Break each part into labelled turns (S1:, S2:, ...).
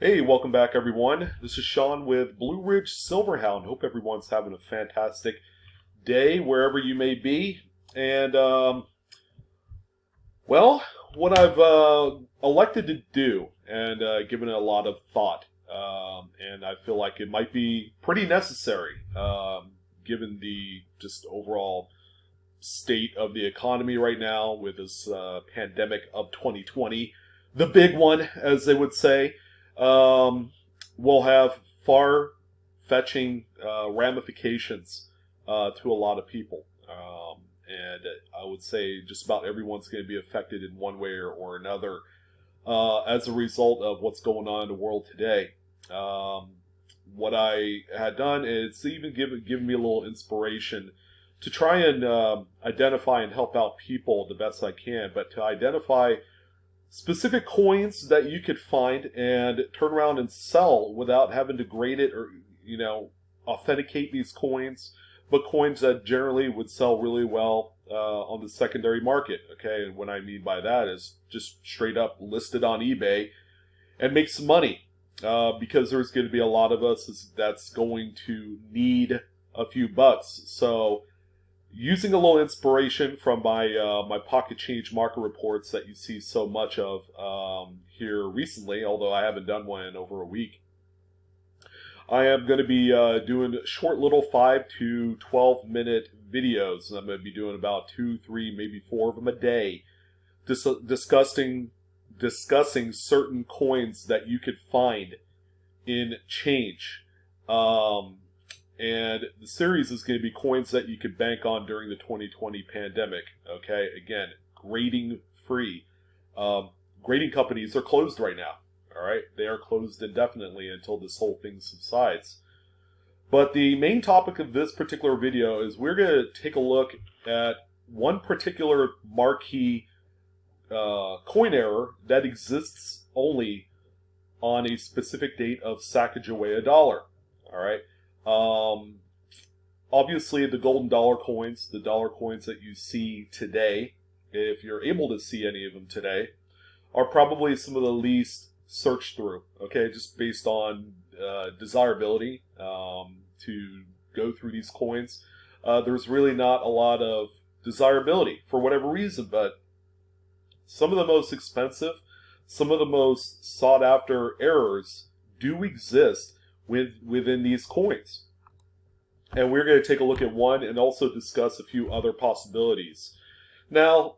S1: Hey, welcome back, everyone. This is Sean with Blue Ridge Silverhound. Hope everyone's having a fantastic day wherever you may be. And, well, what I've elected to do and given it a lot of thought, and I feel like it might be pretty necessary given the just overall state of the economy right now with this pandemic of 2020, the big one, as they would say. Will have far-fetching ramifications to a lot of people. And I would say just about everyone's going to be affected in one way or another as a result of what's going on in the world today. What I had done is even given me a little inspiration to try and identify and help out people the best I can, but to identify specific coins that you could find and turn around and sell without having to grade it or, authenticate these coins, but coins that generally would sell really well on the secondary market. Okay, and what I mean by that is just straight up listed on eBay and make some money because there's going to be a lot of us that's going to need a few bucks. So using a little inspiration from my pocket change market reports that you see so much of here recently, although I haven't done one in over a week, I am going to be doing short little 5 to 12 minute videos. And I'm going to be doing about 2, 3, maybe 4 of them a day, discussing certain coins that you could find in change. And the series is going to be coins that you could bank on during the 2020 pandemic. Okay, again, grading free. Grading companies are closed right now. All right, they are closed indefinitely until this whole thing subsides. But the main topic of this particular video is we're going to take a look at one particular marquee coin error that exists only on a specific date of Sacagawea Dollar. All right. Obviously, the golden dollar coins, the dollar coins that you see today, if you're able to see any of them today, are probably some of the least searched through, okay, just based on desirability to go through these coins. There's really not a lot of desirability for whatever reason, but some of the most expensive, some of the most sought after errors do exist within these coins. And we're going to take a look at one and also discuss a few other possibilities. Now,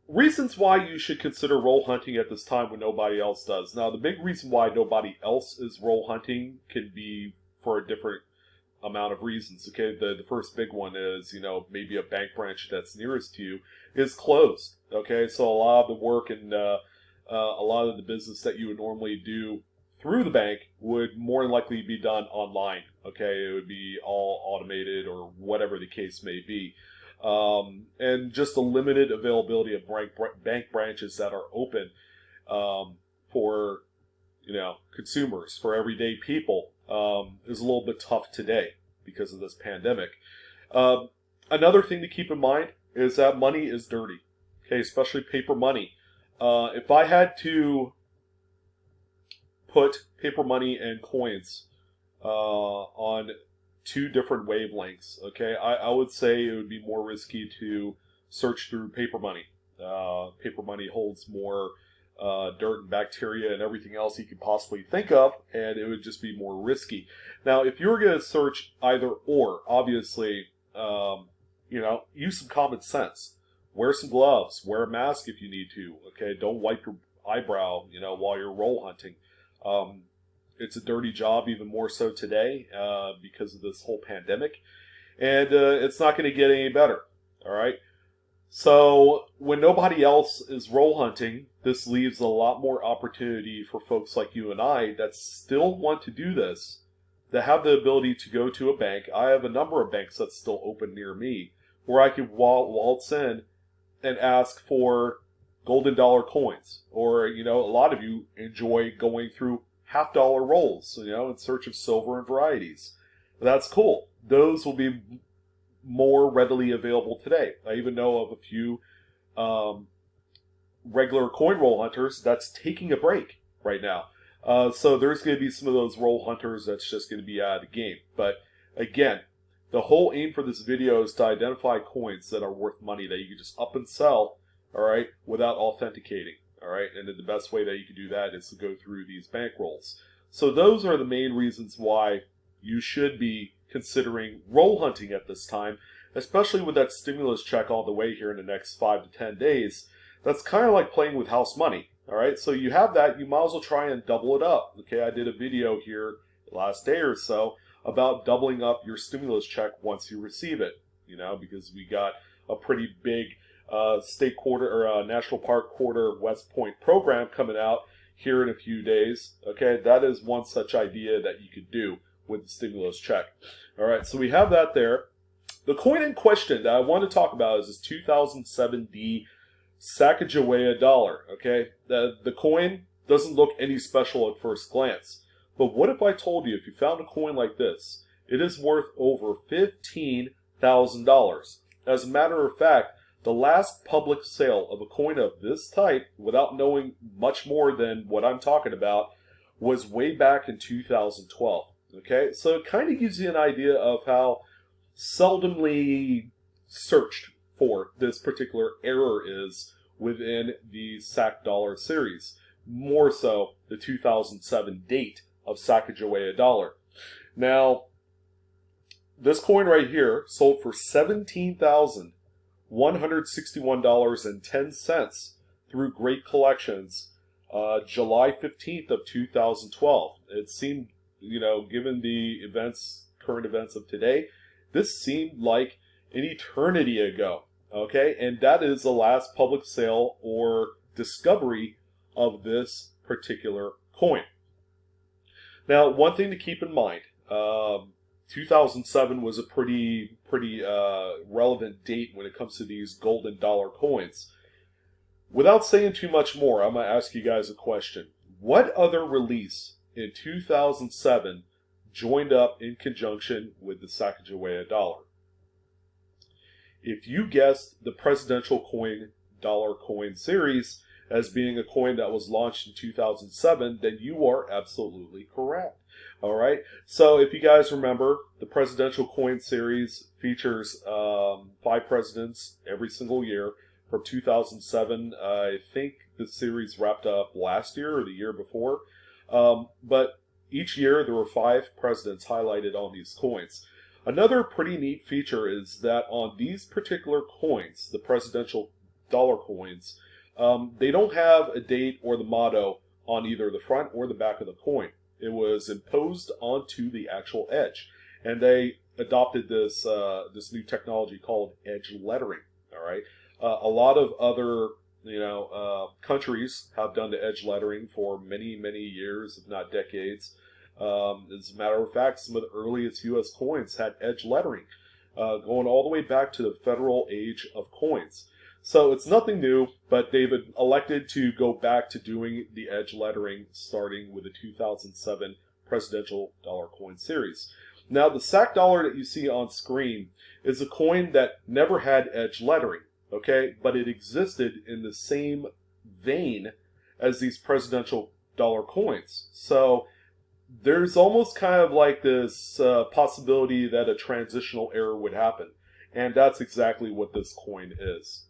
S1: reasons why you should consider roll hunting at this time when nobody else does. Now, the big reason why nobody else is roll hunting can be for a different amount of reasons. Okay, the first big one is, maybe a bank branch that's nearest to you is closed. Okay, so a lot of the work and a lot of the business that you would normally do through the bank would more than likely be done online. Okay, it would be all automated or whatever the case may be. And just the limited availability of bank branches that are open for consumers, for everyday people, is a little bit tough today because of this pandemic. Another thing to keep in mind is that money is dirty. Okay, especially paper money. If I had to put paper money and coins on two different wavelengths, okay, I would say it would be more risky to search through paper money. Paper money holds more dirt and bacteria and everything else you could possibly think of, and it would just be more risky. Now, if you were going to search either or, obviously, use some common sense. Wear some gloves. Wear a mask if you need to. Okay, don't wipe your eyebrow, while you're roll hunting. It's a dirty job, even more so today because of this whole pandemic, and it's not going to get any better. All right. So when nobody else is roll hunting, this leaves a lot more opportunity for folks like you and I that still want to do this, that have the ability to go to a bank. I have a number of banks that's still open near me where I can waltz in and ask for golden dollar coins. Or, a lot of you enjoy going through half-dollar rolls, in search of silver and varieties. That's cool. Those will be more readily available today. I even know of a few regular coin roll hunters that's taking a break. right now. So there's going to be some of those roll hunters that's just going to be out of the game. But again, the whole aim for this video is to identify coins that are worth money that you can just up and sell, all right, without authenticating, all right? And then the best way that you can do that is to go through these bankrolls. So those are the main reasons why you should be considering roll hunting at this time, especially with that stimulus check on the way here in the next 5 to 10 days. That's kind of like playing with house money, all right? So you have that, you might as well try and double it up, okay? I did a video here last day or so about doubling up your stimulus check once you receive it, you know, because we got a pretty big state quarter or national park quarter West Point program coming out here in a few days. Okay, that is one such idea that you could do with the stimulus check. All right, so we have that there. The coin in question that I want to talk about is this 2007 D Sacagawea Dollar. Okay, the coin doesn't look any special at first glance. But what if I told you if you found a coin like this, it is worth over $15,000? As a matter of fact, the last public sale of a coin of this type, without knowing much more than what I'm talking about, was way back in 2012. Okay, so it kind of gives you an idea of how seldomly searched for this particular error is within the Sac Dollar series. More so the 2007 date of Sacagawea Dollar. Now, this coin right here sold for $17,161.10 through Great Collections, July 15th of 2012. It seemed, you know, given the current events of today, this seemed like an eternity ago. Okay, and that is the last public sale or discovery of this particular coin. Now, one thing to keep in mind, 2007 was a pretty relevant date when it comes to these golden dollar coins. Without saying too much more, I'm going to ask you guys a question. What other release in 2007 joined up in conjunction with the Sacagawea Dollar? If you guessed the presidential dollar coin series as being a coin that was launched in 2007, then you are absolutely correct. All right. So if you guys remember, the presidential coin series features 5 presidents every single year from 2007. I think the series wrapped up last year or the year before. But each year there were 5 presidents highlighted on these coins. Another pretty neat feature is that on these particular coins, the presidential dollar coins, they don't have a date or the motto on either the front or the back of the coin. It was imposed onto the actual edge, and they adopted this this new technology called edge lettering. All right, a lot of other countries have done the edge lettering for many years, if not decades. As a matter of fact, some of the earliest U.S. coins had edge lettering, going all the way back to the Federal Age of Coins. So it's nothing new, but they've elected to go back to doing the edge lettering starting with the 2007 presidential dollar coin series. Now, the Sac Dollar that you see on screen is a coin that never had edge lettering, okay? But it existed in the same vein as these presidential dollar coins. So there's almost kind of like this possibility that a transitional error would happen. And that's exactly what this coin is.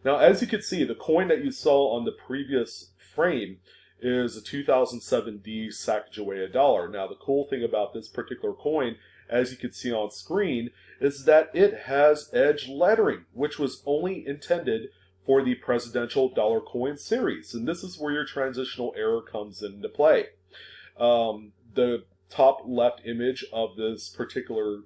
S1: Now, as you can see, the coin that you saw on the previous frame is a 2007 D Sacagawea Dollar. Now, the cool thing about this particular coin, as you can see on screen, is that it has edge lettering, which was only intended for the presidential dollar coin series. And this is where your transitional error comes into play. The top left image of this particular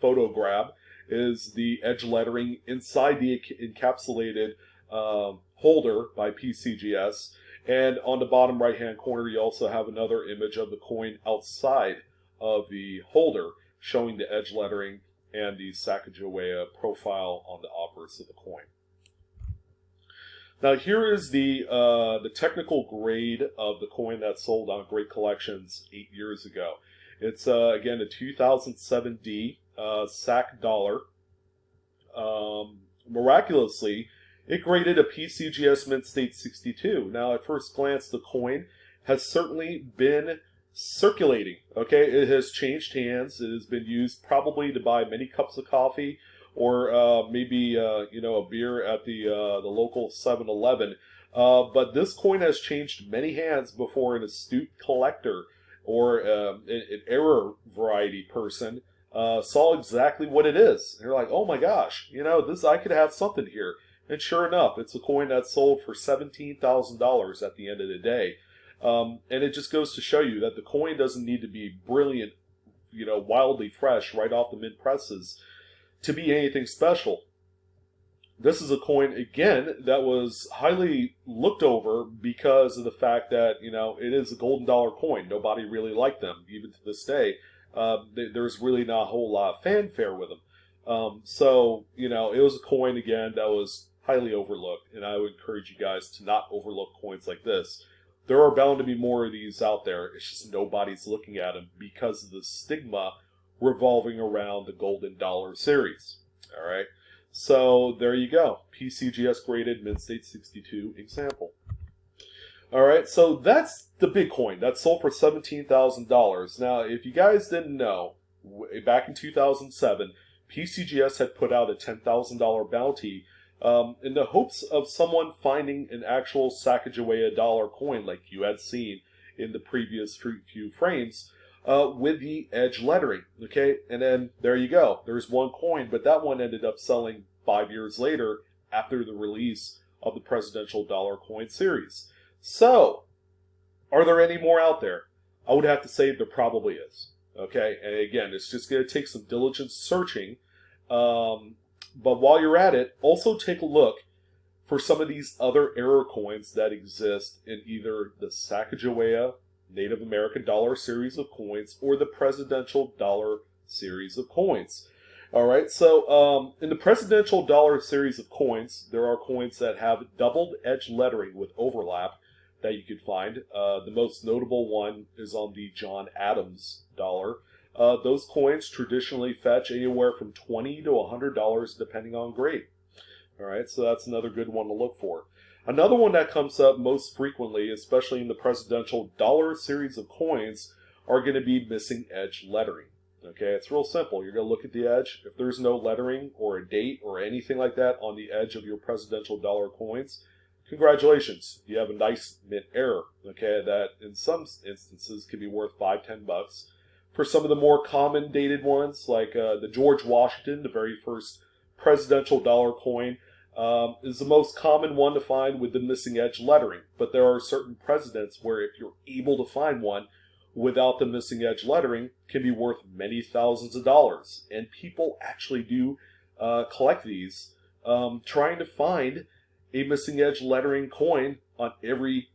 S1: photo grab is the edge lettering inside the encapsulated holder by PCGS. And on the bottom right hand corner, you also have another image of the coin outside of the holder showing the edge lettering and the Sacagawea profile on the obverse of the coin. Now here is the technical grade of the coin that sold on Great Collections 8 years ago. It's again a 2007 D Sac Dollar. Miraculously, it graded a PCGS Mint State 62. Now, at first glance, the coin has certainly been circulating. Okay, it has changed hands. It has been used probably to buy many cups of coffee, or maybe a beer at the local 7-Eleven. But this coin has changed many hands before an astute collector or an error variety person saw exactly what it is. They're like, oh my gosh, this, I could have something here. And sure enough, it's a coin that sold for $17,000 at the end of the day. And it just goes to show you that the coin doesn't need to be brilliant, wildly fresh right off the mint presses to be anything special. This is a coin, again, that was highly looked over because of the fact that, it is a golden dollar coin. Nobody really liked them, even to this day. There's really not a whole lot of fanfare with them. So, it was a coin, again, that was highly overlooked. And I would encourage you guys to not overlook coins like this. There are bound to be more of these out there. It's just nobody's looking at them because of the stigma revolving around the golden dollar series. All right. So there you go. PCGS graded mint state 62 example. All right. So that's the big coin that sold for $17,000. Now, if you guys didn't know, back in 2007, PCGS had put out a $10,000 bounty in the hopes of someone finding an actual Sacagawea Dollar coin like you had seen in the previous few frames with the edge lettering. Okay, and then there you go. There's one coin, but that one ended up selling 5 years later after the release of the Presidential Dollar coin series. So, are there any more out there? I would have to say there probably is. Okay, and again, it's just going to take some diligent searching. But while you're at it, also take a look for some of these other error coins that exist in either the Sacagawea Native American Dollar series of coins or the Presidential Dollar series of coins. Alright, so in the Presidential Dollar series of coins, there are coins that have doubled edge lettering with overlap that you can find. The most notable one is on the John Adams dollar. Those coins traditionally fetch anywhere from $20 to $100 depending on grade. Alright, so that's another good one to look for. Another one that comes up most frequently, especially in the Presidential Dollar series of coins, are going to be missing edge lettering. Okay, it's real simple. You're going to look at the edge. If there's no lettering or a date or anything like that on the edge of your Presidential Dollar coins, congratulations, you have a nice mint error. Okay, that in some instances can be worth $5-10. For some of the more common dated ones, like the George Washington, the very first Presidential Dollar coin, is the most common one to find with the missing edge lettering. But there are certain presidents where if you're able to find one without the missing edge lettering, can be worth many thousands of dollars. And people actually do collect these, trying to find a missing edge lettering coin on every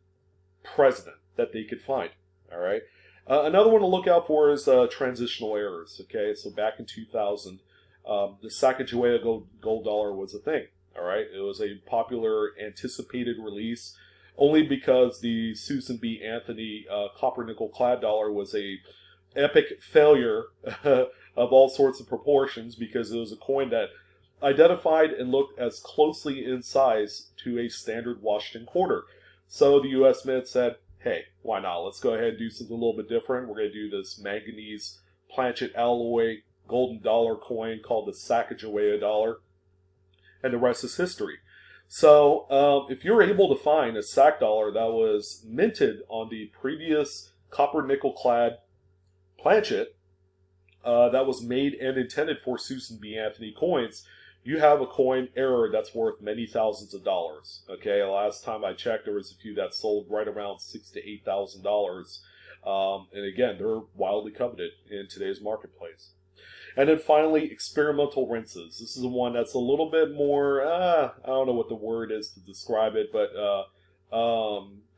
S1: president that they could find. All right. Another one to look out for is transitional errors. Okay, so back in 2000, the Sacagawea Gold Dollar was a thing. All right, it was a popular anticipated release only because the Susan B. Anthony copper nickel clad dollar was a epic failure of all sorts of proportions because it was a coin that identified and looked as closely in size to a standard Washington quarter. So the U.S. Mint said, hey, why not? Let's go ahead and do something a little bit different. We're going to do this manganese planchet alloy golden dollar coin called the Sacagawea Dollar. And the rest is history. So if you're able to find a Sac dollar that was minted on the previous copper nickel clad planchet that was made and intended for Susan B. Anthony coins, you have a coin error that's worth many thousands of dollars. Okay, last time I checked, there was a few that sold right around $6,000 to $8,000. And again, they're wildly coveted in today's marketplace. And then finally, experimental rinses. This is the one that's a little bit more, I don't know what the word is to describe it, but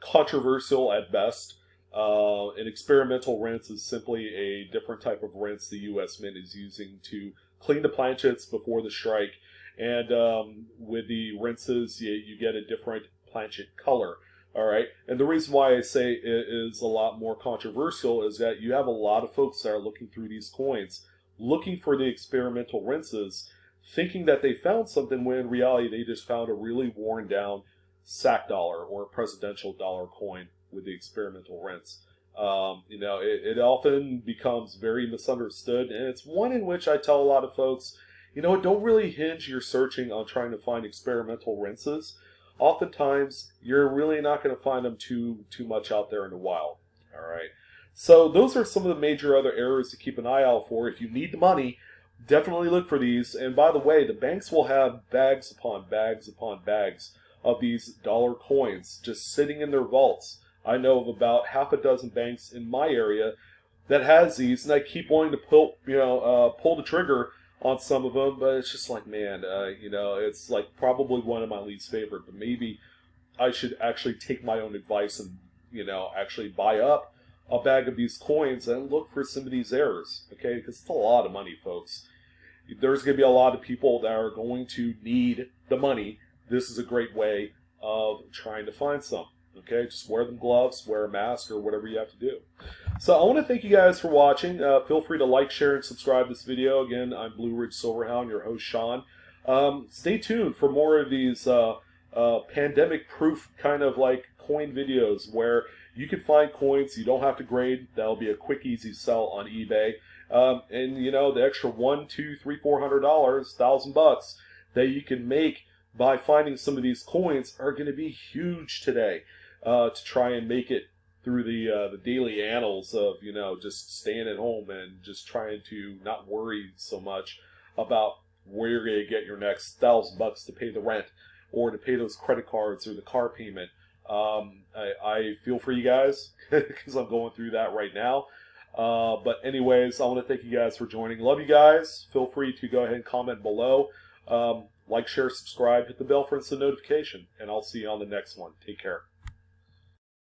S1: controversial at best. An experimental rinse is simply a different type of rinse the U.S. Mint is using to clean the planchets before the strike. And with the rinses, you get a different planchet color. All right. And the reason why I say it is a lot more controversial is that you have a lot of folks that are looking through these coins, looking for the experimental rinses, thinking that they found something when in reality they just found a really worn down Sac dollar or a Presidential Dollar coin with the experimental rents. You know, it often becomes very misunderstood, and it's one in which I tell a lot of folks, you know, don't really hinge your searching on trying to find experimental rinses. Oftentimes, you're really not going to find them too much out there in the wild. All right. So those are some of the major other errors to keep an eye out for. If you need the money, definitely look for these. And by the way, the banks will have bags upon bags upon bags of these dollar coins just sitting in their vaults. I know of about half a dozen banks in my area that has these, and I keep wanting to pull the trigger on some of them, but it's just like, man, you know, it's like probably one of my least favorite. But maybe I should actually take my own advice and, you know, actually buy up a bag of these coins and look for some of these errors, okay? Because it's a lot of money, folks. There's going to be a lot of people that are going to need the money. This is a great way of trying to find some. Okay, just wear them gloves, wear a mask, or whatever you have to do. So I want to thank you guys for watching. Feel free to like, share, and subscribe this video. Again, I'm Blue Ridge Silverhound, your host, Sean. Stay tuned for more of these pandemic-proof kind of like coin videos where you can find coins you don't have to grade. That'll be a quick, easy sell on eBay. And you know, the extra $100, $200, $300, $400, $1,000 that you can make by finding some of these coins are going to be huge today. To try and make it through the daily annals of, you know, just staying at home and just trying to not worry so much about where you're going to get your next $1,000 to pay the rent or to pay those credit cards or the car payment. I feel for you guys because I'm going through that right now. But anyways, I want to thank you guys for joining. Love you guys. Feel free to go ahead and comment below. Like, share, subscribe, hit the bell for instant notification, and I'll see you on the next one. Take care.